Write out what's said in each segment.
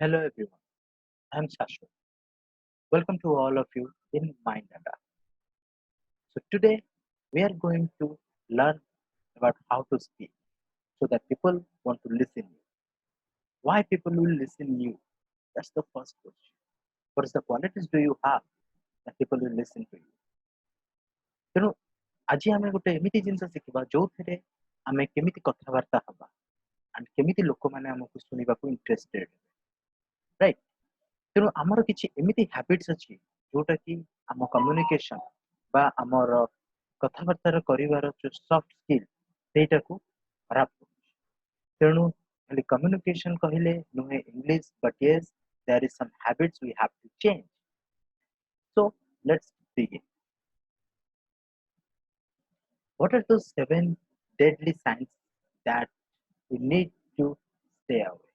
Hello everyone, I'm Shashwat. Welcome to all of you in Mind Data. So today we are going to learn about how to speak so that people want to listen you. Why people will listen you? That's the first question. What is the qualities do you have that people will listen to you? ତେଣୁ ଆଜି ଆମେ ଗୋଟେ ଏମିତି ଜିନିଷ ଶିଖିବା ଯୋଉଥିରେ ଆମେ କେମିତି କଥାବାର୍ତ୍ତା ହବା and କେମିତି ଲୋକମାନେ ଆମକୁ ଶୁଣିବାକୁ ଇଣ୍ଟରେଷ୍ଟେଡ ରାଇଟ୍ ତେଣୁ ଆମର କିଛି ଏମିତି ହ୍ୟାବିଟ୍ସ ଅଛି ଯୋଉଟା କି ଆମ କମ୍ୟୁନିକେସନ ବା ଆମର କଥାବାର୍ତ୍ତାର କରିବାର ଯୋଉ ସଫ୍ଟ ସ୍କିଲ୍ ସେଇଟାକୁ ଖରାପ କରୁଛି ତେଣୁ ଖାଲି କମ୍ୟୁନିକେସନ କହିଲେ ନୁହେଁ English but yes there is some habits we have to change so let's begin what are those seven deadly signs that we need to stay away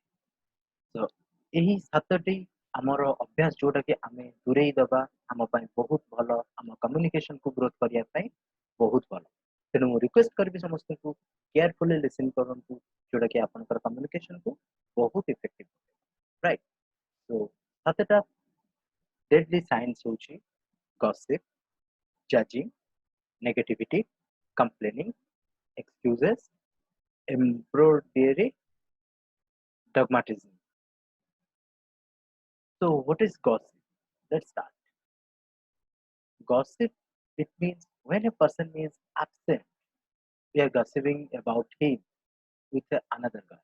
so ଏହି ସାତଟି ଆମର ଅଭ୍ୟାସ ଯୋଉଟା କି ଆମେ ଦୂରେଇ ଦେବା ଆମ ପାଇଁ ବହୁତ ଭଲ ଆମ କମ୍ୟୁନିକେସନକୁ ଗ୍ରୋଥ କରିବା ପାଇଁ ବହୁତ ଭଲ ତେଣୁ ମୁଁ ରିକ୍ୱେଷ୍ଟ କରିବି ସମସ୍ତଙ୍କୁ କେୟାରଫୁଲି ଲିସନ୍ କରନ୍ତୁ ଯୋଉଟା କି ଆପଣଙ୍କର କମ୍ୟୁନିକେସନକୁ ବହୁତ ଇଫେକ୍ଟିଭ ରାଇଟ୍ ସୋ ସାତଟା ଡେଡଲି ସାଇନ୍ସ ହେଉଛି ଗସିପ ଜଜିଂ negativity complaining excuses embroidery dogmatism so what is gossip let's start gossip it means when a person is absent we are gossiping about him with another guy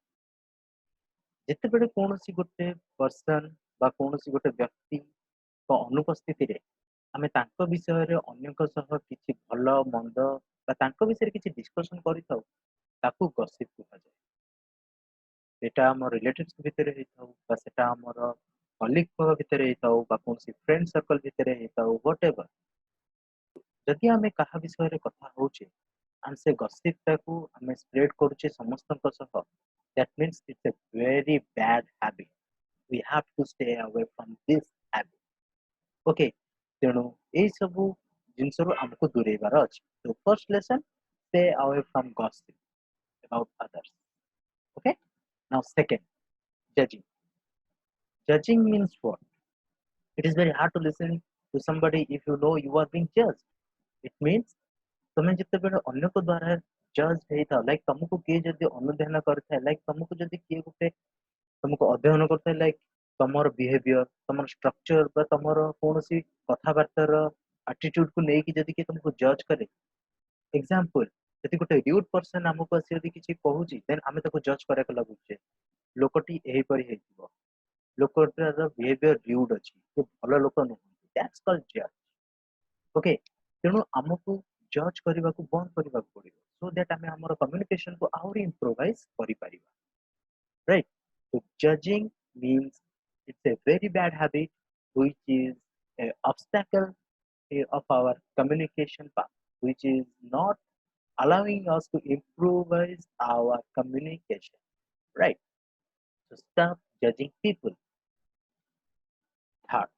ଯେତେବେଳେ କୌଣସି ଗୋଟେ person ବା କୌଣସି ଗୋଟେ ବ୍ୟକ୍ତିଙ୍କ ଅନୁପସ୍ଥିତିରେ ଆମେ ତାଙ୍କ ବିଷୟରେ ଅନ୍ୟଙ୍କ ସହ କିଛି ଭଲ ମନ୍ଦ ବା ତାଙ୍କ ବିଷୟରେ କିଛି ଡିସ୍କସନ କରିଥାଉ ତାକୁ ଗସିପ କୁହାଯାଏ ସେଟା ଆମ ରିଲେଟିଭ୍ସ ଭିତରେ ହେଇଥାଉ ବା ସେଟା ଆମର କଲିଗଙ୍କ ଭିତରେ ହେଇଥାଉ ବା କୌଣସି ଫ୍ରେଣ୍ଡ ସର୍କଲ ଭିତରେ ହେଇଥାଉ ହ୍ୱାଟ ଏଭର ଯଦି ଆମେ କାହା ବିଷୟରେ କଥା ହଉଛେ and ସେ gossip ଟାକୁ ଆମେ ସ୍ପ୍ରେଡ କରୁଛେ ସମସ୍ତଙ୍କ ସହ that means it's a very bad habit we have to stay away from this habit okay ତେଣୁ ଏଇ ସବୁ ଜିନିଷରୁ ଆମକୁ ଦୂରେଇବାର ଅଛି so first lesson stay away from gossip about others okay now second judging judging means what it is very hard to listen to somebody if you know you are being judged it means ତମେ ଯେତେବେଳେ ଅନ୍ୟଙ୍କ ଦ୍ୱାରା ଜଜ୍ ହେଇଥାଅ like ତମକୁ କିଏ ଯଦି ଅନୁଧ୍ୟାନ କରିଥାଏ like ତମକୁ ଯଦି କିଏ ଗୋଟେ ତମକୁ ଅଧ୍ୟୟନ କରିଥାଏ ଲାଇକ୍ ତମର ବିହେଭିୟର ତମର ଷ୍ଟ୍ରକ୍ଚର ବା ତମର କୌଣସି କଥାବାର୍ତ୍ତାର ଆଟିଟ୍ୟୁଡକୁ ନେଇକି ଯଦି କିଏ ତମକୁ ଜଜ୍ କରେ ଏକ୍ସାମ୍ପଲ ଯଦି ଗୋଟେ ରିଉଡ୍ ପର୍ସନ ଆମକୁ ଆସି ଯଦି କିଛି କହୁଛି ଦେନ୍ ଆମେ ତାକୁ ଜଜ୍ କରିବାକୁ ଲାଗୁଛେ ଲୋକଟି ଏହିପରି ହେଇଥିବ ଲୋକଟାର ବିହେଭିୟର ରିଉଡ୍ ଅଛି ସେ ଭଲ ଲୋକ ନୁହନ୍ତି ଦ୍ୟାଟ୍ସ କଲ୍ଡ ଜଜ୍ ଓକେ ତେଣୁ ଆମକୁ ଜଜ୍ କରିବାକୁ ବନ୍ଦ କରିବାକୁ ପଡିବ ସୋ ଦ୍ୟାଟ୍ ଆମେ ଆମର କମ୍ୟୁନିକେସନକୁ ଆହୁରି ଇମ୍ପ୍ରୋଭାଇଜ କରିପାରିବା right so judging means it's a very bad habit which is an obstacle of our communication path which is not allowing us to improvise our communication right so stop judging people third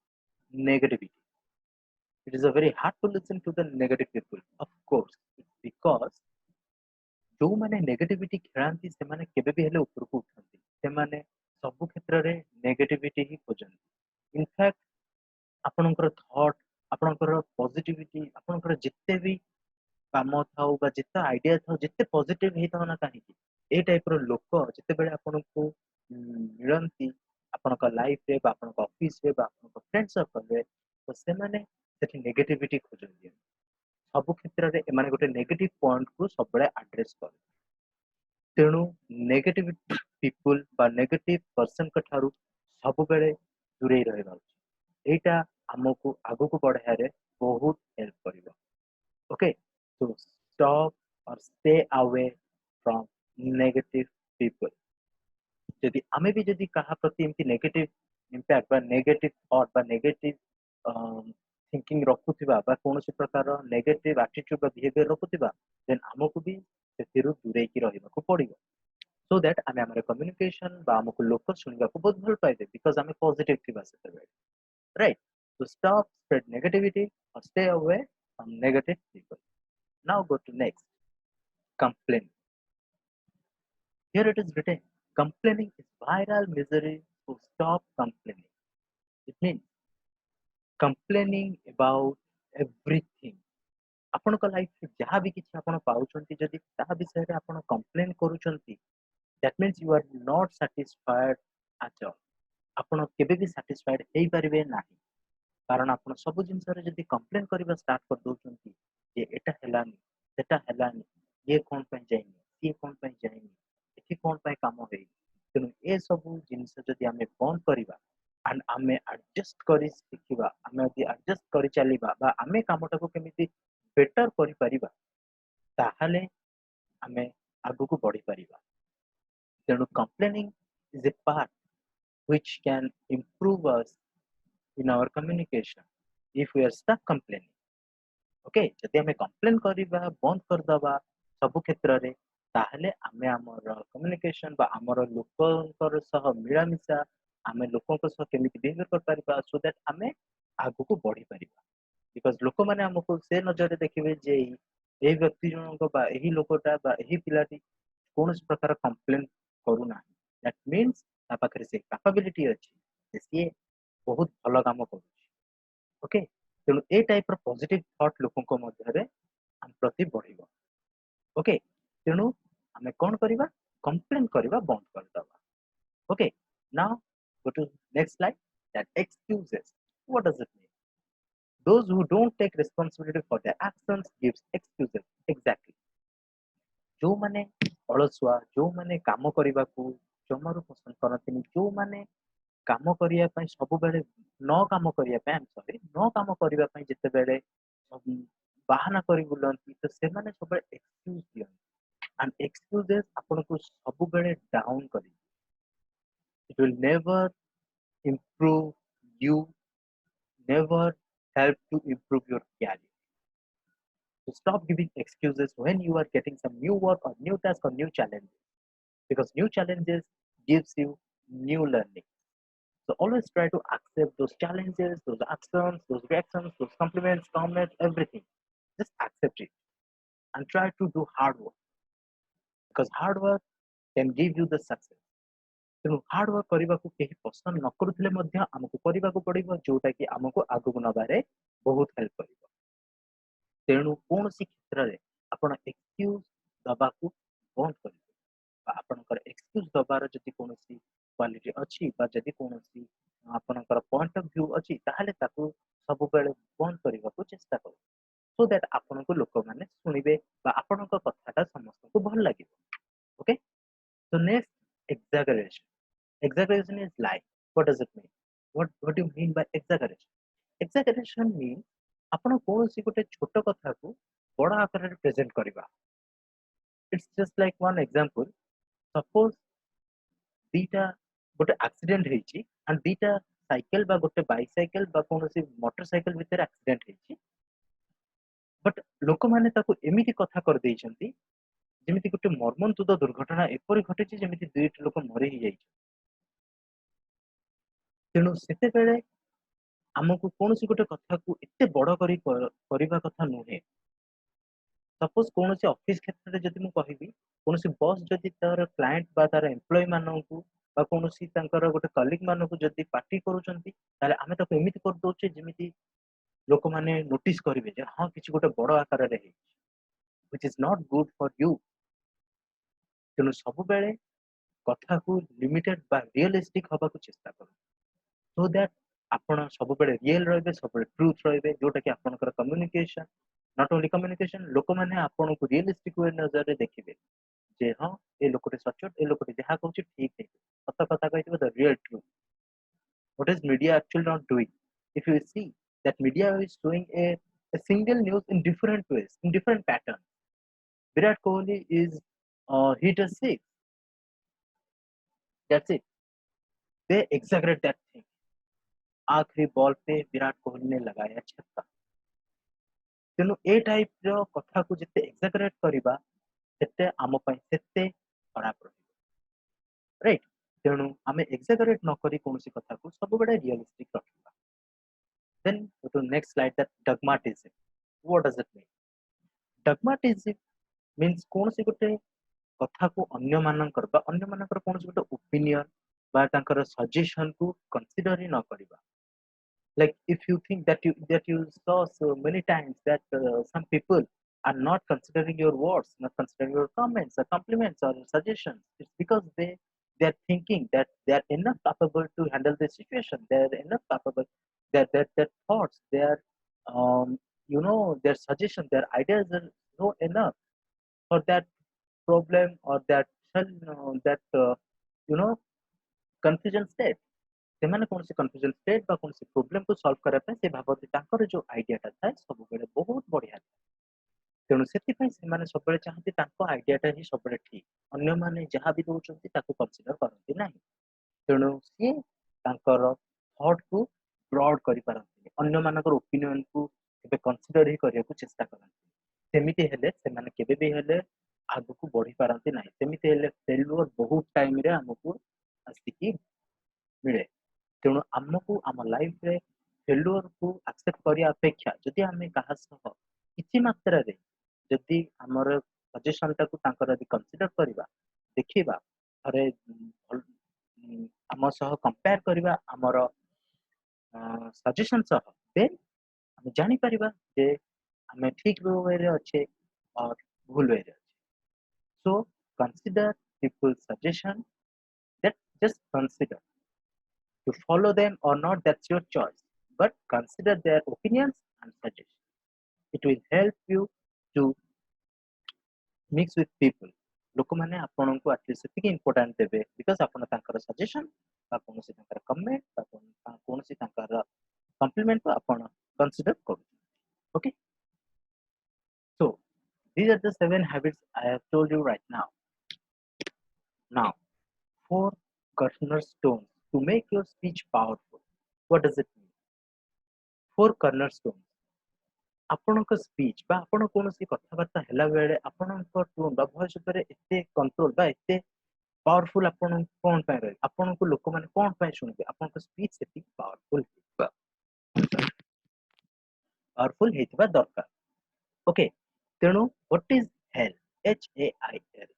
negativity it is a very hard to listen to the negative people of course it's because ଯୋଉମାନେ negativity ଖେଳାନ୍ତି ସେମାନେ କେବେ ବି ହେଲେ ଉପରକୁ ଉଠନ୍ତି ସେମାନେ ସବୁ କ୍ଷେତ୍ରରେ negativity ହିଁ ଖୋଜନ୍ତି ଇନଫ୍ୟାକ୍ଟ ଆପଣଙ୍କର ଥଟ୍ ଆପଣଙ୍କର ପଜିଟିଭିଟି ଆପଣଙ୍କର ଯେତେ ବି କାମ ଥାଉ ବା ଯେତେ ଆଇଡିଆ ଥାଉ ଯେତେ ପଜିଟିଭ ହେଇଥାଉ ନା କାହିଁକି ଏଇ ଟାଇପର ଲୋକ ଯେତେବେଳେ ଆପଣଙ୍କୁ ମିଳନ୍ତି ଆପଣଙ୍କ ଲାଇଫରେ ବା ଆପଣଙ୍କ ଅଫିସରେ ବା ଆପଣଙ୍କ ଫ୍ରେଣ୍ଡ ସର୍କଲରେ ତ ସେମାନେ ସେଠି ନେଗେଟିଭିଟି ଖୋଜନ୍ତି ସବୁ କ୍ଷେତ୍ରରେ ଏମାନେ ଗୋଟେ ନେଗେଟିଭ ପଏଣ୍ଟକୁ ସବୁବେଳେ ଆଡ୍ରେସ କରନ୍ତି ତେଣୁ ନେଗେଟିଭ ପିପୁଲ ବା ନେଗେଟିଭ ପର୍ସନଙ୍କ ଠାରୁ ସବୁବେଳେ ଦୂରେଇ ରହିବା ଉଚିତ ଏଇଟା ଆମକୁ ଆଗକୁ ବଢାଇବାରେ ବହୁତ ହେଲ୍ପ କରିବ okay so stop or stay away from negative people ଯଦି ଆମେ ବି ଯଦି କାହା ପ୍ରତି ଏମିତି ନେଗେଟିଭ ଇମ୍ପାକ୍ଟ ବା ନେଗେଟିଭ ଥଟ୍ ବା ନେଗେଟିଭ ଥିଙ୍କିଂ ରଖୁଥିବା ବା କୌଣସି ପ୍ରକାର ନେଗେଟିଭ ଆଟିଟ୍ୟୁଡ ବା ବିହେଭିୟର ରଖୁଥିବା ଦେନ୍ ଆମକୁ ବି ସେଥିରୁ ଦୂରେଇକି ରହିବାକୁ ପଡିବ ସୋ ଦ୍ୟାଟ୍ ଆମେ ଆମର କମ୍ୟୁନିକେସନ ବା ଆମକୁ ଲୋକ ଶୁଣିବାକୁ ବହୁତ ଭଲ ପାଇବେ ବିକଜ ଆମେ ପଜିଟିଭ ଥିବା ସେତେବେଳେ right so stop spread negativity or stay away from negative people now go to next complain here it is written complaining is viral misery to stop complaining. It means complaining about everything. ଆପଣଙ୍କ ଲାଇଫରେ ଯାହା ବି କିଛି ଆପଣ ପାଉଛନ୍ତି ଯଦି ତାହା ବିଷୟରେ ଆପଣ କମ୍ପ୍ଲେନ୍ କରୁଛନ୍ତି, that means you are not satisfied at all. ଆପଣ କେବେ ବି ସାଟିସ୍ଫାଏଡ୍ ହେଇପାରିବେ ନାହିଁ, କାରଣ ଆପଣ ସବୁ ଜିନିଷରେ ଯଦି କମ୍ପ୍ଲେନ୍ କରିବା ଷ୍ଟାର୍ଟ କରିଦଉଛନ୍ତି ଯେ ଏଟା ହେଲାନି, ସେଟା ହେଲାନି, ଇଏ କ'ଣ ପାଇଁ ଯାଇନି, ସିଏ କ'ଣ ପାଇଁ ଯାଇନି, ଏଠି କ'ଣ ପାଇଁ କାମ ହେଇନି, ତେଣୁ ଏସବୁ ଜିନିଷ ଯଦି ଆମେ ବନ୍ଦ କରିବା ଆଣ୍ଡ ଆମେ ଆଡଜଷ୍ଟ କରି ଶିଖିବା, ଆମେ ଯଦି ଆଡଜଷ୍ଟ କରି ଚାଲିବା ବା ଆମେ କାମଟାକୁ କେମିତି ବେଟର କରିପାରିବା, ତାହେଲେ ଆମେ ଆଗକୁ ବଢିପାରିବା। ତେଣୁ complaining is a part which can improve us in our communication if we are stuck complaining. Okay, ଯଦି ଆମେ କମ୍ପ୍ଲେନ୍ କରିବା ବନ୍ଦ କରିଦବା ସବୁ କ୍ଷେତ୍ରରେ, ତାହେଲେ ଆମେ ଆମର କମ୍ୟୁନିକେସନ ବା ଆମର ଲୋକଙ୍କର ସହ ମିଳାମିଶା, ଆମେ ଲୋକଙ୍କ ସହ କେମିତି ବିହେଭିୟର କରିପାରିବା ସୋ ଦ୍ୟାଟ୍ ଆମେ ଆଗକୁ ବଢିପାରିବା। ବିକଜ ଲୋକମାନେ ଆମକୁ ସେ ନଜରରେ ଦେଖିବେ ଯେ ଏହି ବ୍ୟକ୍ତି ଜଣଙ୍କ ବା ଏହି ଲୋକଟା ବା ଏହି ପିଲାଟି କୌଣସି ପ୍ରକାର କମ୍ପ୍ଲେନ୍ କରୁନାହିଁ, ଦ୍ୟାଟ୍ ମିନ୍ସ ତା ପାଖରେ ସେ କାପାବିଲିଟି ଅଛି ଯେ ସିଏ ବହୁତ ଭଲ କାମ କରୁଛି। ଓକେ, ତେଣୁ ଏ ଟାଇପ୍ର ପଜିଟିଭ ଥଟ୍ ଲୋକଙ୍କ ମଧ୍ୟରେ ଆମ ପ୍ରତି ବଢିବ। ଓକେ, ତେଣୁ ଆମେ କ'ଣ କରିବା, କମ୍ପ୍ଲେନ୍ କରିବା ବନ୍ଦ କରିଦେବା। Okay, now go to next slide, that excuses. What does it mean? Those who don't take responsibility for their actions gives excuses. Exactly. ଯୋଉମାନେ ଅଳସୁଆ, ଯୋଉମାନେ କାମ କରିବାକୁ ଜମାରୁ ପସନ୍ଦ କରନ୍ତିନି, ଯୋଉମାନେ କାମ କରିବା ପାଇଁ ସବୁବେଳେ ନ କାମ କରିବା ପାଇଁ ନ କାମ କରିବା ପାଇଁ ଯେତେବେଳେ ବାହାନା କରି ବୁଲନ୍ତି, ତ ସେମାନେ ସବୁବେଳେ ଏକ୍ସକ୍ୟୁଜ ଦିଅନ୍ତି and excuses ଆପଣଙ୍କୁ ସବୁବେଳେ ଡାଉନ କରିବେ। It will never improve you, never help to improve your career. So stop giving excuses when you are getting some new work or new task or new challenges, because new challenges gives you new learning. So always try to accept those challenges, those actions, those reactions, those compliments, comments, everything. Just accept it and try to do hard work, because hard work can give you the success. ତେଣୁ hard work କରିବାକୁ କେହି ପସନ୍ଦ ନ କରୁଥିଲେ ମଧ୍ୟ ଆମକୁ କରିବାକୁ ପଡିବ, ଯୋଉଟା କି ଆମକୁ ଆଗକୁ ନବାରେ ବହୁତ ହେଲ୍ପ କରିବ। ତେଣୁ କୌଣସି କ୍ଷେତ୍ରରେ ଆପଣ ଏକ୍ସକ୍ୟୁଜ ଦବାକୁ ବନ୍ଦ କରିବେ, ବା ଆପଣଙ୍କର ଏକ୍ସକ୍ୟୁଜ ଦବାର ଯଦି କୌଣସି କ୍ୱାଲିଟି ଅଛି ବା ଯଦି କୌଣସି ଆପଣଙ୍କର ପଏଣ୍ଟ ଅଫ ଭ୍ୟୁ ଅଛି, ତାହେଲେ ତାକୁ ସବୁବେଳେ ବନ୍ଦ କରିବାକୁ ଚେଷ୍ଟା କରନ୍ତୁ, ସୋ ଦ୍ୟାଟ୍ ଆପଣଙ୍କୁ ଲୋକମାନେ ଶୁଣିବେ ବା ଆପଣଙ୍କ କଥାଟା ସମସ୍ତଙ୍କୁ ଭଲ ଲାଗିବ। Okay, so next, exaggeration. Exaggeration is lie. What does it mean? What do you mean by exaggeration? Exaggeration means ଆପଣ କୌଣସି ଗୋଟେ ଛୋଟ କଥାକୁ ବଡ଼ ଆକାରରେ ପ୍ରେଜେଣ୍ଟ କରିବା। It's just like one example. Suppose ଦିଟା ଗୋଟେ ଆକ୍ସିଡେଣ୍ଟ ହେଇଛି and ଦିଟା ସାଇକେଲ ବା ଗୋଟେ ବାଇସାଇକେଲ ବା କୌଣସି ମୋଟର ସାଇକେଲ ଭିତରେ ଆକ୍ସିଡେଣ୍ଟ ହେଇଛି, ବଟ୍ ଲୋକମାନେ ତାକୁ ଏମିତି କଥା କରିଦେଇଛନ୍ତି ଯେମିତି ଗୋଟେ ମର୍ମନ୍ତୁଦ ଦୁର୍ଘଟଣା ଏପରି ଘଟିଛି ଯେମିତି ଦୁଇଟି ଲୋକ ମରି ହିଁ ଯାଇଛି। ତେଣୁ ସେତେବେଳେ ଆମକୁ କୌଣସି ଗୋଟେ କଥାକୁ ଏତେ ବଡ଼ କରି କରିବା କଥା ନୁହେଁ। ସପୋଜ କୌଣସି ଅଫିସ କ୍ଷେତ୍ରରେ ଯଦି ମୁଁ କହିବି, କୌଣସି ବସ୍ ଯଦି ତାର କ୍ଲାଏଣ୍ଟ ବା ତାର ଏମ୍ପ୍ଲୟି ମାନଙ୍କୁ ବା କୌଣସି ତାଙ୍କର ଗୋଟେ କଲିଗ ମାନଙ୍କୁ ଯଦି ପାର୍ଟି କରୁଛନ୍ତି, ତାହେଲେ ଆମେ ତାକୁ ଏମିତି କରିଦଉଛେ ଯେମିତି ଲୋକମାନେ ନୋଟିସ କରିବେ ଯେ ହଁ କିଛି ଗୋଟେ ବଡ଼ ଆକାରରେ ହେଇଛି, which is not good for you. ତେଣୁ ସବୁବେଳେ କଥାକୁ ଲିମିଟେଡ ବା ରିୟଲିଷ୍ଟିକ ହବାକୁ ଚେଷ୍ଟା କରନ୍ତୁ, ସୋ ଦ୍ୟାଟ୍ ଆପଣ ସବୁବେଳେ ରିଏଲ ରହିବେ, ସବୁବେଳେ ଟ୍ରୁଥ ରହିବେ, ଯୋଉଟା କି ଆପଣଙ୍କର କମ୍ୟୁନିକେସନ, ନଟ୍ ଓନ୍ଲି କମ୍ୟୁନିକେସନ, ଲୋକମାନେ ଆପଣଙ୍କୁ ରିୟଲିଷ୍ଟିକ ୱେ ନଜରରେ ଦେଖିବେ ଯେ ହଁ ଏ ଲୋକଟି ସଚ୍ଚୋଟ, ଏ ଲୋକଟି ଯାହା କହୁଛି ଠିକ ହେଇଥିବ, ସତ କଥା କହିଥିବ, the real truth. What is media actually not doing? If you see that media is showing a single news in different ways, in different patterns. Virat Kohli is hit a six. That's it. They exaggerate that thing. आखिरी ball पे विराट कोहली ने लगाया छक्का। तेणु ए type रो कथा को जिते एक्सागरेट करिबा सेते आम पई सेते खराब रहिबो, राइट। तेणु आमे एक्सागरेट न करी कोनसी कथा को सब बडे रियलिस्टिक रखिबा। Then go to next slide, that dogmatism. What does it mean? Dogmatism means कोनसी गोटे कथा को अन्य मानकर बा अन्य मानकर कोनसी गोटे ओपिनियन बा तांकर सजेशन को कंसीडर ही न करिबा. Like if you think that you saw so many times that some people are not considering your words, not considering your comments or compliments or suggestions, it's because they're thinking that they're enough capable to handle the situation, they're enough capable, their thoughts, um their suggestions, their ideas are no enough for that problem or that you know confusion state. ସେମାନେ କୌଣସି confusion state ବା କୌଣସି ପ୍ରୋବ୍ଲେମକୁ solve କରିବା ପାଇଁ ସେ ଭାବନ୍ତି ତାଙ୍କର ଯୋଉ ଆଇଡିଆଟା ଥାଏ ସବୁବେଳେ ବହୁତ ବଢିଆ ଥାଏ। ତେଣୁ ସେଥିପାଇଁ ସେମାନେ ସବୁବେଳେ ଚାହାନ୍ତି ତାଙ୍କ ଆଇଡିଆଟା ହିଁ ସବୁବେଳେ ଠିକ, ଅନ୍ୟମାନେ ଯାହା ବି ଦଉଛନ୍ତି ତାକୁ କନସିଡର କରନ୍ତି ନାହିଁ। ତେଣୁ ସିଏ ତାଙ୍କର ଥଟ୍କୁ ବ୍ରଡ୍ କରିପାରନ୍ତିନି, ଅନ୍ୟମାନଙ୍କର ଓପିନିଅନକୁ କେବେ କନସିଡର ହିଁ କରିବାକୁ ଚେଷ୍ଟା କରନ୍ତି। ସେମିତି ହେଲେ ସେମାନେ କେବେ ବି ହେଲେ ଆଗକୁ ବଢି ପାରନ୍ତି ନାହିଁ। ସେମିତି ହେଲେ ଫେଲୁଅର ବହୁତ ଟାଇମରେ ଆମକୁ ଆସିକି ମିଳେ। ତେଣୁ ଆମକୁ ଆମ ଲାଇଫରେ ଫେଲୁଅରକୁ ଆକ୍ସେପ୍ଟ କରିବା ଅପେକ୍ଷା ଯଦି ଆମେ କାହା ସହ କିଛି ମାତ୍ରାରେ ଯଦି ଆମର ସଜେସନଟାକୁ ତାଙ୍କର ଯଦି କନସିଡର କରିବା, ଦେଖିବା, ଥରେ ଆମ ସହ କମ୍ପେୟାର କରିବା ଆମର ସଜେସନ ସହ, ଦେନ୍ ଆମେ ଜାଣିପାରିବା ଯେ ଆମେ ଠିକ ୱେରେ ଅଛେ or ଭୁଲ ୱେରେ ଅଛେ। So consider people's suggestion, that just consider. To follow them or not, that's your choice. But consider their opinions and suggestions. It will help you to mix with people. ଲୋକମାନେ ଆପଣଙ୍କୁ ଆଟଲିଷ୍ଟ ସେତିକି important ଦେବେ because ଆପଣ ତାଙ୍କର suggestion ବା କୌଣସି ତାଙ୍କର comment ବା କୌଣସି ତାଙ୍କର କମ୍ପ୍ଲିମେଣ୍ଟକୁ ଆପଣ କନସିଡର କରୁଛନ୍ତି। Okay, so these are the 7 habits I have told you right now. Now, 4 cornerstones to make your speech powerful. What does it mean? 4 cornerstones. ଆପଣଙ୍କ ସ୍ପିଚ୍ ବା ଆପଣ କୌଣସି କଥାବାର୍ତ୍ତା ହେଲା ବେଳେ ଆପଣଙ୍କ ଟୋନ୍ ବା ଭଏସ ଉପରେ ଏତେ କଣ୍ଟ୍ରୋଲ ବା ଏତେ ପାୱାରଫୁଲ ଆପଣ କଣ ପାଇଁ ରହିବେ, ଆପଣଙ୍କୁ ଲୋକମାନେ କଣ ପାଇଁ ଶୁଣିବେ, ଆପଣଙ୍କ ସ୍ପିଚ୍ ସେତିକି ପାୱାରଫୁଲ ହେଇଥିବା ଦରକାର। ଓକେ, ତେଣୁ what is HAIL? HAIL.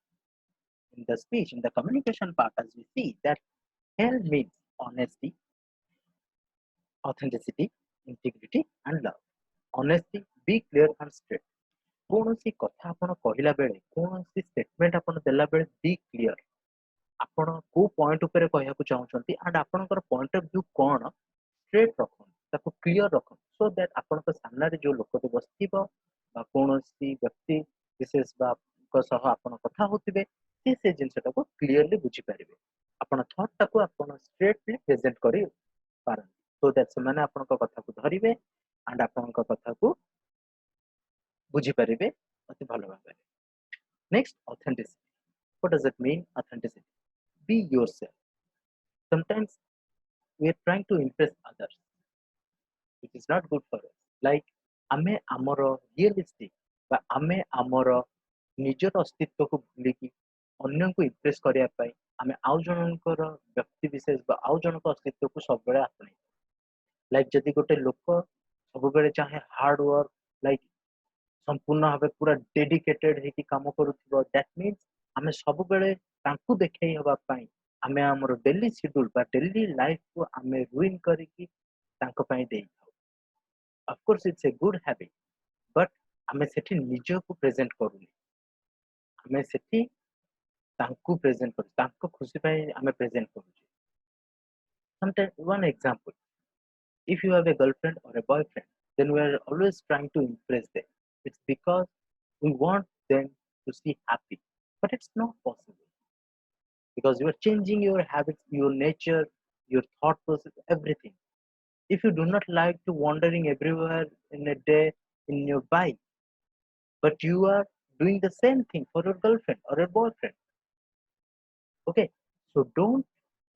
In the speech, in the communication part, as we see that HAIL means honesty, authenticity, integrity and love. Honesty, be clear and straight. କୌଣସି କଥା ଆପଣ କହିଲା ବେଳେ, କୌଣସି ଷ୍ଟେଟମେଣ୍ଟ ଆପଣ ଦେଲା ବେଳେ ବି କ୍ଲିୟର। ଆପଣ କୋଉ ପଏଣ୍ଟ ଉପରେ କହିବାକୁ ଚାହୁଁଛନ୍ତି ଆଣ୍ଡ ଆପଣଙ୍କର ପଏଣ୍ଟ ଅଫ ଭ୍ୟୁ କଣ, ଷ୍ଟ୍ରେଟ୍ ରଖନ୍ତୁ, ତାକୁ କ୍ଲିୟର ରଖନ୍ତୁ, ସୋ ଦ୍ୟାଟ ଆପଣଙ୍କ ସାମ୍ନାରେ ଯୋଉ ଲୋକଟି ବସିଥିବ ବା କୌଣସି ବ୍ୟକ୍ତି ବିଶେଷ ବା ସହ ଆପଣ କଥା ହଉଥିବେ ସେ ଜିନିଷଟାକୁ କ୍ଲିୟରଲି ବୁଝିପାରିବେ। ଆପଣ ଥଟ୍ଟାକୁ ଆପଣ ଷ୍ଟ୍ରେଟଲି ପ୍ରେଜେଣ୍ଟ କରିପାରନ୍ତି, ସୋ ଦ୍ୟାଟ ସେମାନେ ଆପଣଙ୍କ କଥାକୁ ଧରିବେ ଆଣ୍ଡ ଆପଣଙ୍କ କଥାକୁ ବୁଝିପାରିବେ ଅତି ଭଲ ଭାବରେ। Next, authenticity. What does it mean, authenticity? Be yourself. Sometimes we are trying to impress others, which is not good for us. Like ଆମେ ଆମର ରିଏଲିଷ୍ଟିକ ବା ଆମେ ଆମର ନିଜର ଅସ୍ତିତ୍ୱକୁ ଭୁଲିକି ଅନ୍ୟଙ୍କୁ ଇମ୍ପ୍ରେସ କରିବା ପାଇଁ ଆମେ ଆଉ ଜଣଙ୍କର ବ୍ୟକ୍ତି ବିଶେଷ ବା ଆଉ ଜଣଙ୍କ ଅସ୍ତିତ୍ୱକୁ ସବୁବେଳେ ଆପଣେଇ। ଲାଇକ ଯଦି ଗୋଟେ ଲୋକ ସବୁବେଳେ ଚାହେଁ ହାର୍ଡ ୱାର୍କ, ଲାଇକ संपूर्ण भाव पूरा डेडिकेटेड ହେଇକି କାମ କରୁଥିବ, ଦ୍ୟାଟ୍ ମିନ୍ସ ଆମେ ସବୁବେଳେ ତାଙ୍କୁ ଦେଖେଇ ହେବା ପାଇଁ ଆମେ ଆମର ଡେଲି ସିଡ୍ୟୁଲ ବା ଡେଲି ଲାଇଫକୁ ଆମେ ରୁଇନ କରିକି ତାଙ୍କ ପାଇଁ ଦେଇଥାଉ। Of course it's a good habit, but ଆମେ ସେଠି ନିଜକୁ ପ୍ରେଜେଣ୍ଟ କରୁନି, ଆମେ ସେଠି ତାଙ୍କୁ ପ୍ରେଜେଣ୍ଟ କରୁଛୁ, ତାଙ୍କ ଖୁସି ପାଇଁ ଆମେ ପ୍ରେଜେଣ୍ଟ କରୁଛୁ। Sometimes, one example, if you have a girlfriend or a boyfriend, then we are always trying to impress them. It's because we want them to see happy, but it's not possible because you are changing your habits, your nature, your thought process, everything. If you do not like to wandering everywhere in a day in your bike, but you are doing the same thing for your girlfriend or your boyfriend, okay, so don't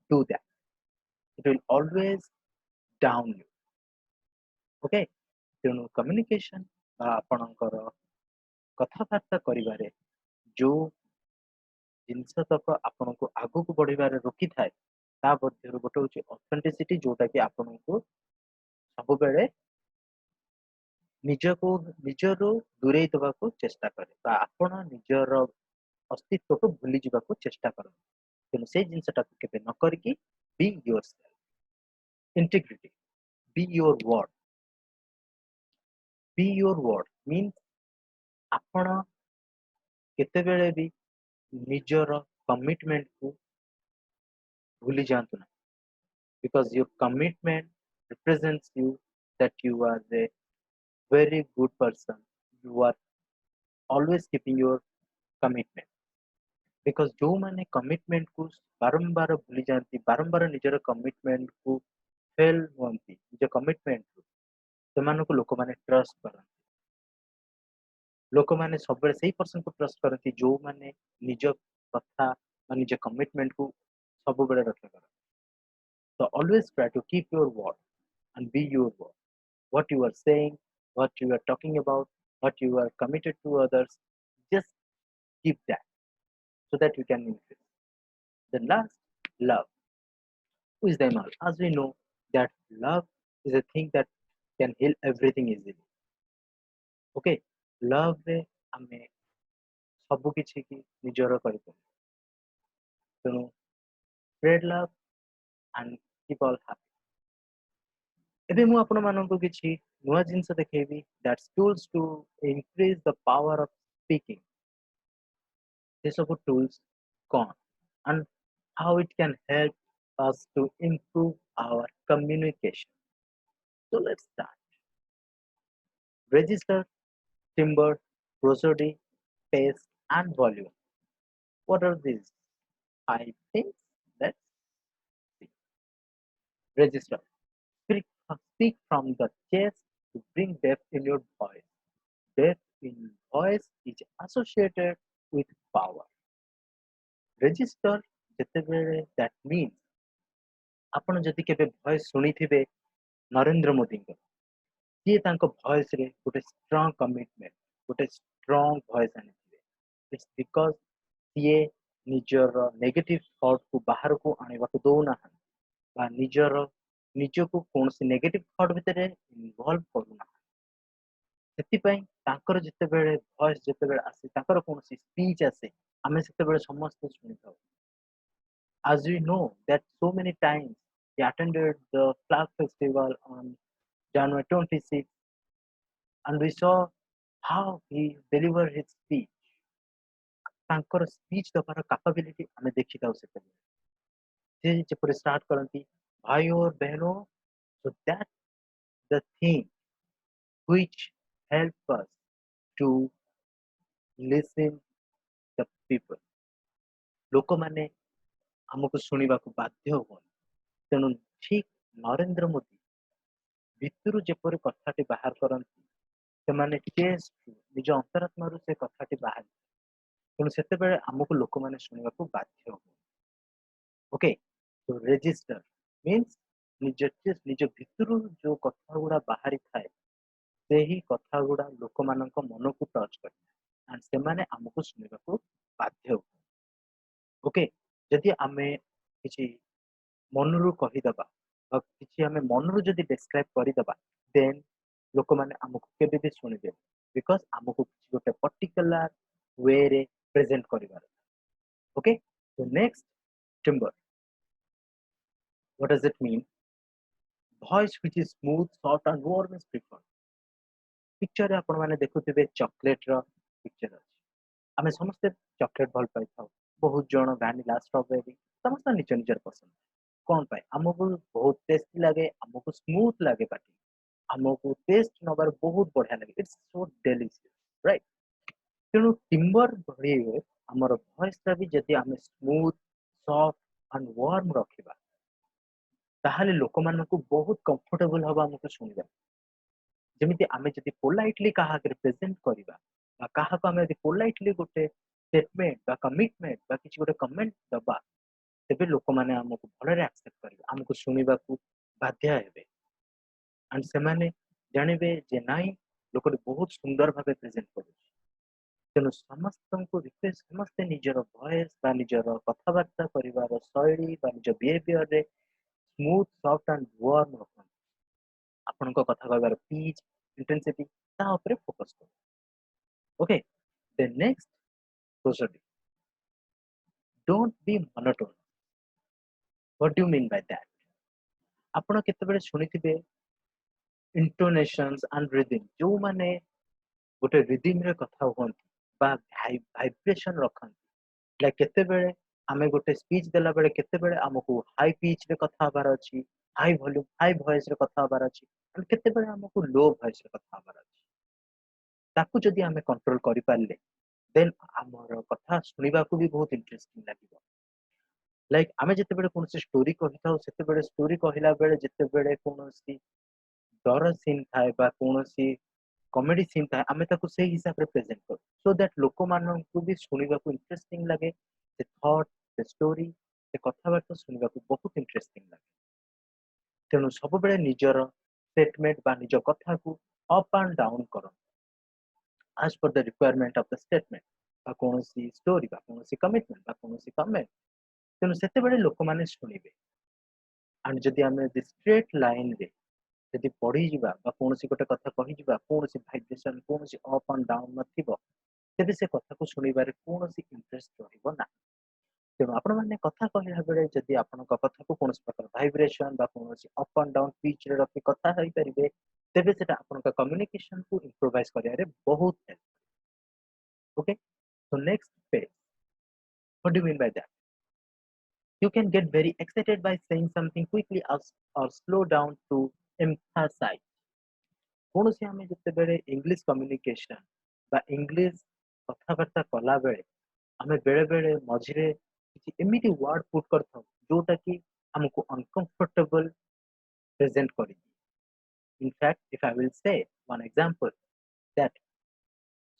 do that. It will always down you. Okay, ତେଣୁ communication ବା ଆପଣଙ୍କର କଥାବାର୍ତ୍ତା କରିବାରେ ଯୋଉ ଜିନିଷ ତକ ଆପଣଙ୍କୁ ଆଗକୁ ବଢିବାରେ ରୋକିଥାଏ ତା ମଧ୍ୟରୁ ଗୋଟେ ହଉଛି ଅଥେଣ୍ଟିସିଟି, ଯୋଉଟା କି ଆପଣଙ୍କୁ ସବୁବେଳେ ନିଜରୁ ଦୂରେଇ ଦେବାକୁ ଚେଷ୍ଟା କରେ ବା ଆପଣ ନିଜର ଅସ୍ତିତ୍ୱକୁ ଭୁଲି ଯିବାକୁ ଚେଷ୍ଟା କରନ୍ତି। ତେଣୁ ସେଇ ଜିନିଷଟାକୁ କେବେ ନ କରିକି Be yourself. Integrity. Be your word. Be your word means ଆପଣ କେତେବେଳେ ବି ନିଜର କମିଟମେଣ୍ଟ କୁ ଭୁଲି ଯାଆନ୍ତୁ ନାହିଁ, because your commitment represents you, that you are a very good person. You are always keeping your commitment, because ଯୋଉମାନେ କମିଟମେଣ୍ଟ କୁ ବାରମ୍ବାର ଭୁଲି ଯାଆନ୍ତି, ବାରମ୍ବାର ନିଜର କମିଟମେଣ୍ଟ କୁ ଫେଲ ହୁଅନ୍ତି, ନିଜ କମିଟମେଣ୍ଟ ସେମାନଙ୍କୁ ଲୋକମାନେ ଟ୍ରଷ୍ଟ କରନ୍ତି। ଲୋକମାନେ ସବୁବେଳେ ସେଇ ପର୍ସନକୁ ଟ୍ରଷ୍ଟ କରନ୍ତି ଯୋଉମାନେ ନିଜ କଥା ବା ନିଜ କମିଟମେଣ୍ଟକୁ ସବୁବେଳେ ରକ୍ଷା କରନ୍ତି। So always try to keep your word and be your word. What you are saying, what you are talking about, what you are committed to others, just keep that so that you can increase. The last, love. Who is the Imal? As we know that love is a thing that can heal everything easily. Okay, love ରେ ଆମେ ସବୁ କିଛି କି ନିଜର କରିପାରିବା। ତେଣୁ spread love and keep all happy. ଏବେ ମୁଁ ଆପଣମାନଙ୍କୁ କିଛି ନୂଆ ଜିନିଷ ଦେଖେଇବି, that's tools to increase the power of speaking. ସେ ସବୁ tools କ'ଣ and how it can help us to improve our communication. So let's start. Register, timbre, prosody, pace, and volume. What are these 5 things? Let's see. Register. Speak from the chest to bring depth in your voice. Depth in voice is associated with power. Register ଯେତେବେଳେ that means ଆପଣ ଯଦି କେବେ voice ଶୁଣିଥିବେ ନରେନ୍ଦ୍ର ମୋଦିଙ୍କର, ସିଏ ତାଙ୍କ ଭଏସ୍ରେ ଗୋଟେ strong commitment, ଗୋଟେ ଷ୍ଟ୍ରଙ୍ଗ ଭଏସ୍ ଆଣିଥିବେ। ଇଟ୍ସ ବିକଜ ସିଏ ନିଜର ନେଗେଟିଭ ଥଟ୍କୁ ବାହାରକୁ ଆଣିବାକୁ ଦଉନାହାନ୍ତି ବା ନିଜକୁ କୌଣସି ନେଗେଟିଭ ଥଟ୍ ଭିତରେ ଇନଭଲ୍ଭ କରୁନାହାନ୍ତି। ସେଥିପାଇଁ ତାଙ୍କର ଯେତେବେଳେ ଭଏସ୍ ଯେତେବେଳେ ଆସେ, ତାଙ୍କର କୌଣସି ସ୍ପିଚ୍ ଆସେ, ଆମେ ସେତେବେଳେ ସମସ୍ତେ ଶୁଣିଥାଉ। As we know that so many times he attended the flag festival on January 26th, and we saw how he delivered his speech. ତାଙ୍କର ସ୍ପିଚ୍ ଦେବାର କାପାବିଲିଟି ଆମେ ଦେଖିଥାଉ ସେତେବେଳେ। ସେ ଯେପରି ଷ୍ଟାର୍ଟ କରନ୍ତି, ଭାଇ और बहनों, so that the thing which help us to listen the people. ଲୋକମାନେ ଆମକୁ ଶୁଣିବାକୁ ବାଧ୍ୟ ହୁଅନ୍ତି। ତେଣୁ ଠିକ୍ ନରେନ୍ଦ୍ର ମୋଦି ଭିତରୁ ଯେପରି କଥାଟି ବାହାର କରନ୍ତି, ସେମାନେ ଚେଷ୍ଟରୁ ନିଜ ଅନ୍ତରାତ୍ମାରୁ ସେ କଥାଟି ବାହାରି, ତେଣୁ ସେତେବେଳେ ଆମକୁ ଲୋକମାନେ ଶୁଣିବାକୁ ବାଧ୍ୟ ହୁଅନ୍ତି। ଓକେ, ତ ରେଜିଷ୍ଟର ମିନ୍ସ ନିଜ ଭିତରୁ ଯୋଉ କଥା ଗୁଡ଼ା ବାହାରିଥାଏ, ସେହି କଥା ଗୁଡ଼ା ଲୋକମାନଙ୍କ ମନକୁ ଟଚ୍ କରିଥାଏ ଆଣ୍ଡ ସେମାନେ ଆମକୁ ଶୁଣିବାକୁ ବାଧ୍ୟ ହୁଅନ୍ତି। ଓକେ, ଯଦି ଆମେ କିଛି ମନରୁ କହିଦେବା ବା କିଛି ଆମେ ମନରୁ ଯଦି ଡେସ୍କ୍ରାଇବ୍ କରିଦେବା, ଦେନ୍ ଲୋକମାନେ ଆମକୁ କେବେ ବି ଶୁଣିବେନି, ବିକଜ ଆମକୁ କିଛି ଗୋଟେ ପର୍ଟିକୁଲାର ୱେରେ ପ୍ରେଜେଣ୍ଟ କରିବାର। Okay, so next, timbre. What does it mean? Voice which is smooth, soft and warm is preferred. ପିକ୍ଚରରେ ଆପଣମାନେ ଦେଖୁଥିବେ ଚକୋଲେଟର ପିକ୍ଚର ଅଛି। ଆମେ ସମସ୍ତେ ଚକୋଲେଟ ଭଲ ପାଇଥାଉ, ବହୁତ ଜଣ ଭ୍ୟାନିଲା, ଷ୍ଟ୍ରବେରୀ, ସମସ୍ତେ ନିଜ ନିଜର ପସନ୍ଦ। କ'ଣ ପାଇଁ? ଆମକୁ ବହୁତ ଟେଷ୍ଟି ଲାଗେ, ଆମକୁ ସ୍ମୁଥ ଲାଗେ ପାଟି, ଆମକୁ ଟେଷ୍ଟ ନେବାର ବହୁତ ବଢ଼ିଆ ଲାଗେ। It's so delicious, right? ତେଣୁ ଟିମ୍ବର ଭଳି ଆମର ଭଏସଟା ବି ଯଦି ଆମେ ସ୍ମୁଥ, ସଫ୍ଟ ଆଣ୍ଡ ୱାର୍ମ ରଖିବା, ତାହେଲେ ଲୋକମାନଙ୍କୁ ବହୁତ କମ୍ଫର୍ଟେବଲ ହବ ଆମକୁ ଶୁଣିବା। ଯେମିତି ଆମେ ଯଦି ପୋଲାଇଟଲି କାହା ଆଗରେ ପ୍ରେଜେଣ୍ଟ କରିବା ବା କାହାକୁ ଆମେ ଯଦି ପୋଲାଇଟଲି ଗୋଟେ ଷ୍ଟେଟମେଣ୍ଟ ବା କମିଟମେଣ୍ଟ ବା କିଛି ଗୋଟେ କମେଣ୍ଟ ଦେବା, ତେବେ ଲୋକମାନେ ଆମକୁ ଭଲରେ ଆକ୍ସେପ୍ଟ କରିବେ, ଆମକୁ ଶୁଣିବାକୁ ବାଧ୍ୟ ହେବେ ଆଣ୍ଡ ସେମାନେ ଜାଣିବେ ଯେ ନାଇଁ, ଲୋକଟି ବହୁତ ସୁନ୍ଦର ଭାବେ ପ୍ରେଜେଣ୍ଟ କରୁଛି। ତେଣୁ ସମସ୍ତଙ୍କୁ ରିକ୍ୱେଷ୍ଟ, ସମସ୍ତେ ନିଜର ଭଏସ୍ ବା ନିଜର କଥାବାର୍ତ୍ତା କରିବାର ଶୈଳୀ ବା ନିଜ ବିହେଭିୟରରେ ସ୍ମୁଥ, ସଫ୍ଟ ଆଣ୍ଡ ୱାର୍ମ ରଖନ୍ତୁ। ଆପଣଙ୍କ କଥା କହିବାର ପିଚ୍, ଇଣ୍ଟେନ୍ସିଟି, ତା ଉପରେ ଫୋକସ୍ କରନ୍ତୁ। Okay, the next, prosody. Don't be monotone. What do you mean by that? ଆପଣ କେତେବେଳେ ଶୁଣିଥିବେ intonations and rhythm, ଯୋଉମାନେ ଗୋଟେ rhythm ରେ କଥା ହୁଅନ୍ତି ବା ଭାଇବ୍ରେସନ ରଖନ୍ତି। ଲାଇକ୍ କେତେବେଳେ ଆମେ ଗୋଟେ ସ୍ପିଚ୍ ଦେଲା ବେଳେ କେତେବେଳେ ଆମକୁ ହାଇ ପିଚ୍ ରେ କଥା ହବାର ଅଛି, ହାଇ ଭଲ୍ୟୁମ୍ ହାଇ ଭଏସ୍ ରେ କଥା ହବାର ଅଛି, and କେତେବେଳେ ଆମକୁ ଲୋ ଭଏସ୍ ରେ କଥା ହବାର ଅଛି। ତାକୁ ଯଦି ଆମେ କଣ୍ଟ୍ରୋଲ କରିପାରିଲେ ଦେନ୍ ଆମର କଥା ଶୁଣିବାକୁ ବି ବହୁତ ଇଣ୍ଟରେଷ୍ଟିଂ ଲାଗିବ। ଲାଇକ୍ ଆମେ ଯେତେବେଳେ କୌଣସି ଷ୍ଟୋରି କହିଥାଉ ସେତେବେଳେ ଷ୍ଟୋରି କହିଲା ବେଳେ ଯେତେବେଳେ କୌଣସି ଡର ସିନ୍ ଥାଏ ବା କୌଣସି କମେଡି ସିନ୍ ଥାଏ ଆମେ ତାକୁ ସେଇ ହିସାବରେ ପ୍ରେଜେଣ୍ଟ କରୁ ସୋ ଦ୍ୟାଟ୍ ଲୋକମାନଙ୍କୁ ବି ଶୁଣିବାକୁ ଇଣ୍ଟରେଷ୍ଟିଂ ଲାଗେ। ସେ ଥଟ୍, ସେ ଷ୍ଟୋରି, ସେ କଥାବାର୍ତ୍ତା ଶୁଣିବାକୁ ବହୁତ ଇଣ୍ଟରେଷ୍ଟିଂ ଲାଗେ। ତେଣୁ ସବୁବେଳେ ନିଜର ଷ୍ଟେଟମେଣ୍ଟ ବା ନିଜ କଥାକୁ ଅପ୍ ଆଣ୍ଡ ଡାଉନ୍ କରନ୍ତୁ as per the requirement of the statement ବା କୌଣସି ଷ୍ଟୋରି ବା କୌଣସି କମିଟମେଣ୍ଟ ବା କୌଣସି କମେଣ୍ଟ। ତେଣୁ ସେତେବେଳେ ଲୋକମାନେ ଶୁଣିବେ। ଆଣ୍ଡ ଯଦି ଆମେ ଷ୍ଟ୍ରେଟ୍ ଲାଇନରେ ଯଦି ପଢିଯିବା ବା କୌଣସି ଗୋଟେ କଥା କହିଯିବା କୌଣସି ଭାଇବ୍ରେସନ କୌଣସି ଅପ୍ ଆଣ୍ଡ ଡାଉନ୍ ନଥିବ ତେବେ ସେ କଥାକୁ ଶୁଣିବାରେ କୌଣସି ଇଣ୍ଟରେଷ୍ଟ ରହିବ ନାହିଁ। ତେଣୁ ଆପଣମାନେ କଥା କହିଲା ବେଳେ ଯଦି ଆପଣଙ୍କ କଥାକୁ କୌଣସି ପ୍ରକାର ଭାଇବ୍ରେସନ ବା କୌଣସି ଅପ୍ ଆଣ୍ଡ ଡାଉନ୍ ପିଚରେ ରଖି କଥା ହେଇପାରିବେ ତେବେ ସେଟା ଆପଣଙ୍କ କମ୍ୟୁନିକେସନକୁ ଇମ୍ପ୍ରୋଭାଇଜ କରିବାରେ ବହୁତ help. Okay, so next phase, what do you mean by that? You can get very excited by saying something quickly or slow down to emphasize। କୌଣସି ଆମେ ଯେତେବେଳେ ଇଂଲିଶ କମ୍ୟୁନିକେସନ ବା ଇଂଲିଶ କଥାବାର୍ତ୍ତା କଲା ବେଳେ ଆମେ ବେଳେ ବେଳେ ମଝିରେ କିଛି ଏମିତି ୱାର୍ଡ ପୁଟ୍ କରିଥାଉ ଯୋଉଟା କି ଆମକୁ ଅନକମ୍ଫର୍ଟେବଲ ପ୍ରେଜେଣ୍ଟ କରିଦିଏ। In fact, if I will say one example that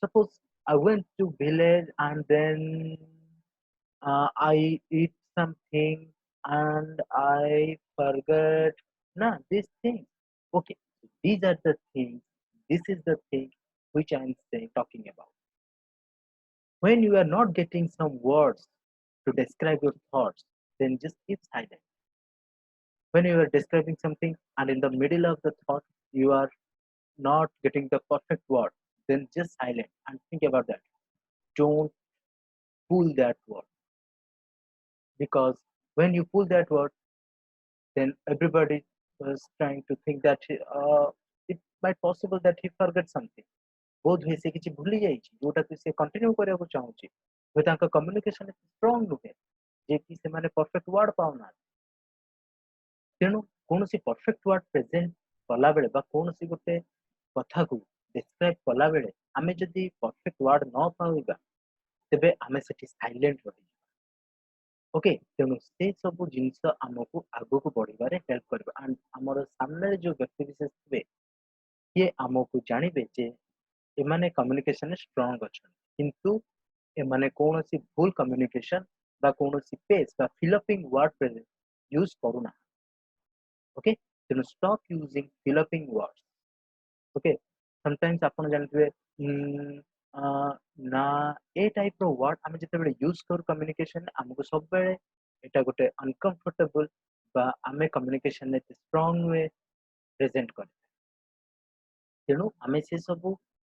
suppose I went to village and then I eat something and I forget these things. Okay, these are the things. This is the thing which I am saying talking about. When you are not getting some words to describe your thoughts, then just keep silent. When you are describing something and in the middle of the thought you are not getting the perfect word, then just silent and think about that. Don't pull that word because when you pull that word then everybody was trying to think that it might possible that he forgot something। बोध हुए से किसी भूली जाइए जोटाକୁ ସେ continue କରିବାକୁ ଚାହୁଁଛି ହୁଏ ତାଙ୍କ କମ୍ୟୁନିକେସନ ଷ୍ଟ୍ରଙ୍ଗ ନୁହେଁ ଯେ କି ସେମାନେ ପରଫେକ୍ଟ ୱାର୍ଡ ପାଉନାହାନ୍ତି। ତେଣୁ କୌଣସି ପରଫେକ୍ଟ ୱାର୍ଡ ପ୍ରେଜେଣ୍ଟ କଲାବେଳେ ବା କୌଣସି ଗୋଟେ କଥାକୁ ଡେସ୍କ୍ରାଇବ କଲାବେଳେ ଆମେ ଯଦି ପରଫେକ୍ଟ ୱାର୍ଡ ନ ପାଇବା ତେବେ ଆମେ ସେଠି ସାଇଲେଣ୍ଟ ରହିଯିବା। ओके, ତେଣୁ ସେ ସବୁ ଜିନିଷ ଆମକୁ ଆଗକୁ ବଢିବାରେ ହେଲ୍ପ କରିବ ଆଣ୍ଡ ଆମର ସାମ୍ନାରେ ଯୋଉ ବ୍ୟକ୍ତି ବିଶେଷ ଥିବେ ସିଏ ଆମକୁ ଜାଣିବେ ଯେ ଏମାନେ କମ୍ୟୁନିକେସନରେ ଷ୍ଟ୍ରଙ୍ଗ ଅଛନ୍ତି କିନ୍ତୁ ଏମାନେ କୌଣସି ଭୁଲ କମ୍ୟୁନିକେସନ ବା କୌଣସି ପେସ୍ ବା ଫିଲପିଂ ୱାର୍ଡ ୟୁଜ କରୁନାହାନ୍ତି। ଓକେ, ତେଣୁ stop using filler word. Okay, sometimes ଆପଣ ଜାଣିଥିବେ ନା ଏ ଟାଇପ ର ୱାର୍ଡ ଆମେ ଯେତେବେଳେ ୟୁଜ କରୁ କମ୍ୟୁନିକେସନ ଆମକୁ ସବୁବେଳେ ଏଟା ଗୋଟେ ଅନକମ୍ଫର୍ଟେବଲ ବା ଆମେ କମ୍ୟୁନିକେସନରେ ଏତେ ଷ୍ଟ୍ରଙ୍ଗ ୱେ ପ୍ରେଜେଣ୍ଟ କରିଥାଏ। ତେଣୁ ଆମେ ସେ ସବୁ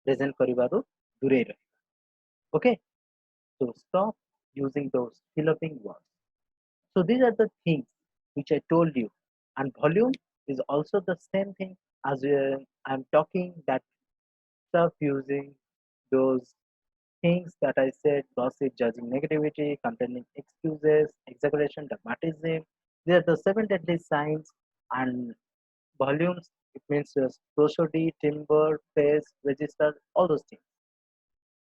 ପ୍ରେଜେଣ୍ଟ କରିବାରୁ ଦୂରେଇ ରହିବା। Okay, so stop using those developing words। So these are the things which I told you, and volume is also the same thing as I'm talking that stop using those things that I said: gossip, judging, negativity, complaining, excuses, exaggeration, dogmatism. They are the seven deadly signs, and volumes. It means prosody, timber, pace, register, all those things.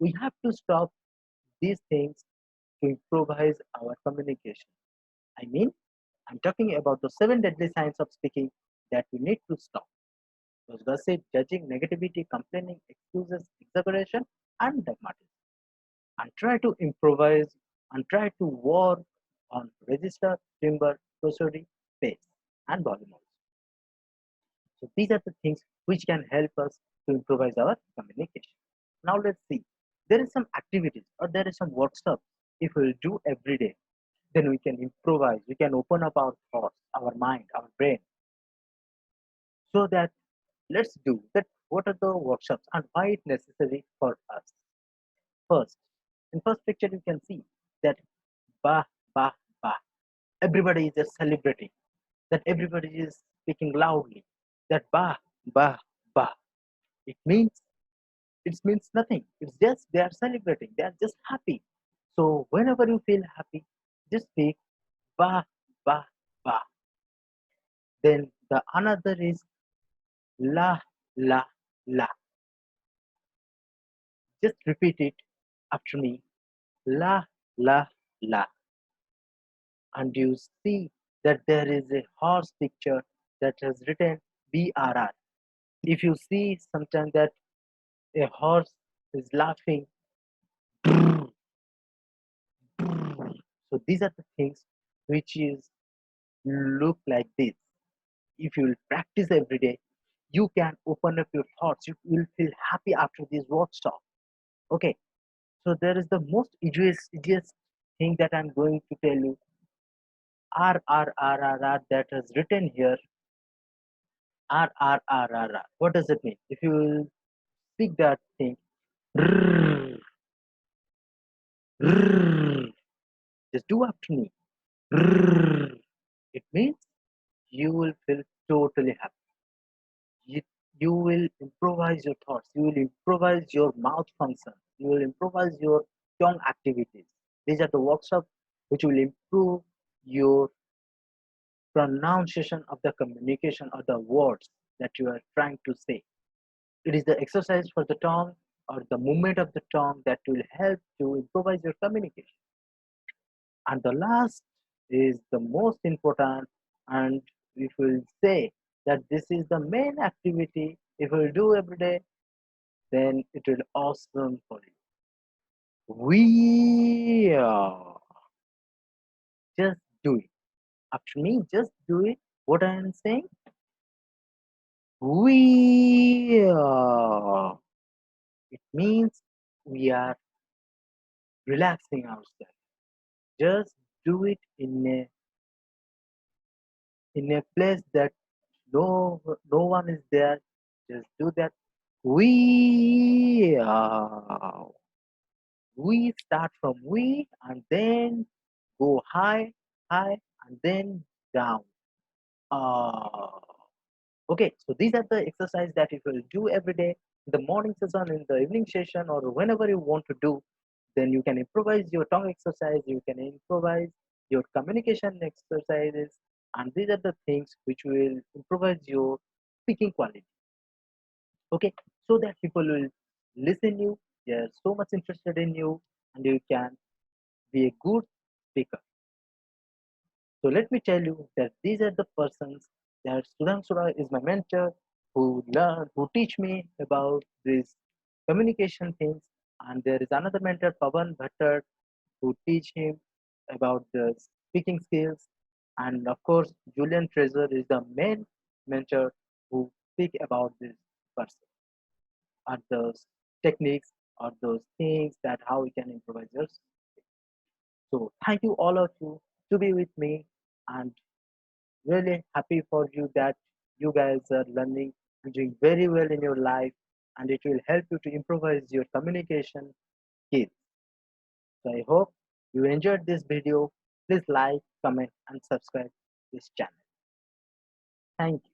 We have to stop these things to improvise our communication. I mean, I'm talking about the seven deadly signs of speaking that we need to stop. Those gossip, judging, negativity, complaining, excuses, exaggeration, and dogmatism. And try to improvise and try to work on register, timber, prosody, pace, and volume also. So these are the things which can help us to improvise our communication. Now let's see. There is some activities or there is some workshops if we will do every day, then we can improvise, we can open up our thoughts, our mind, our brain. So that let's do that. What are the workshops and why it's necessary for us? First, in first picture you can see that bah bah bah. everybody is just celebrating, that everybody is speaking loudly, that bah, bah, bah. It means it means nothing. It's just they are celebrating. They are just happy. So whenever you feel happy, just speak bah, bah, bah. Then the another is la, la, la. Just repeat it after me. La, la, la. And you see that there is a horse picture that has written BRR. If you see sometimes that a horse is laughing, so these are the things which is look like this. If you will practice every day, you can open up your thoughts. You will feel happy after this workshop. Okay, so there is the most easiest thing that I'm going to tell you. R that is written here. R. What does it mean? If you will speak that thing, rrr, rrr, just do after me. Rrr. It means you will feel totally happy. You, you will improvise your thoughts. You will improvise your mouth function. You will improvise your tongue activities. These are the workshops which will improve your pronunciation of the communication of the words that you are trying to say. It is the exercise for the tongue or the movement of the tongue that will help to improvise your communication. And the last is the most important, and if we say that this is the main activity, if we do every day, then it will awesome for you. We just do it. After me, just do it. What I am saying, we it means we are relaxing ourselves. Just do it in a place that no one is there. Just do that. We we start from we and then go high, high, and then down. Uh, okay, so these are the exercise that you will do every day in the morning session, in the evening session, or whenever you want to do. Then you can improvise your tongue exercise, you can improvise your communication exercises, and these are the things which will improvise your speaking quality. Okay, so that people will listen you, they are so much interested in you, and you can be a good speaker. So let me tell you that these are the persons that Sudhansura is my mentor who teach me about these communication things. And there is another mentor, Pavan Bhattar, who teach him about the speaking skills. And of course, Julian Treasure is the main mentor who speak about this person or those techniques or those things that how we can improvise yours. So thank you all of you to be with me, and really happy for you that you guys are learning and doing very well in your life, and it will help you to improvise your communication skills. So I hope you enjoyed this video. Please like, comment, and subscribe this channel. Thank you.